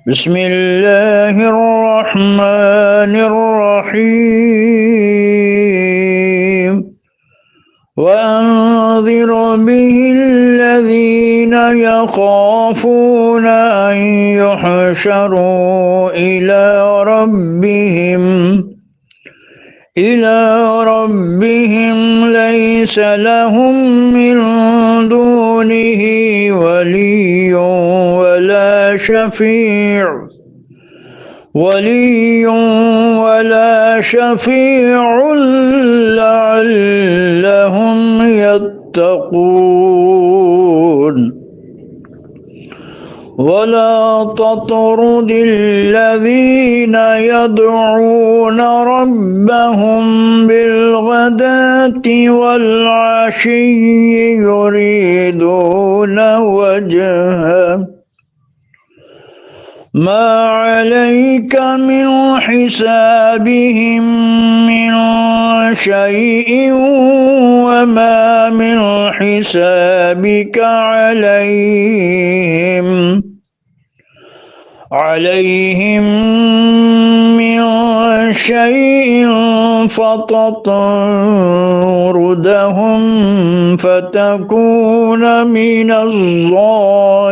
بسم الله الرحمن الرحيم وأنذر به الذين يخافون أن يحشروا إلى ربهم ليس لهم من دونه ولي ولا شفيع لعلهم يتقون ولا تطرد الذين يدعون ربهم بالغداة والعشي يريدون وجهه ما عليك من حسابهم من شيء وما من حسابك عليهم من شيء فتطردهم فتكون من الظالمين.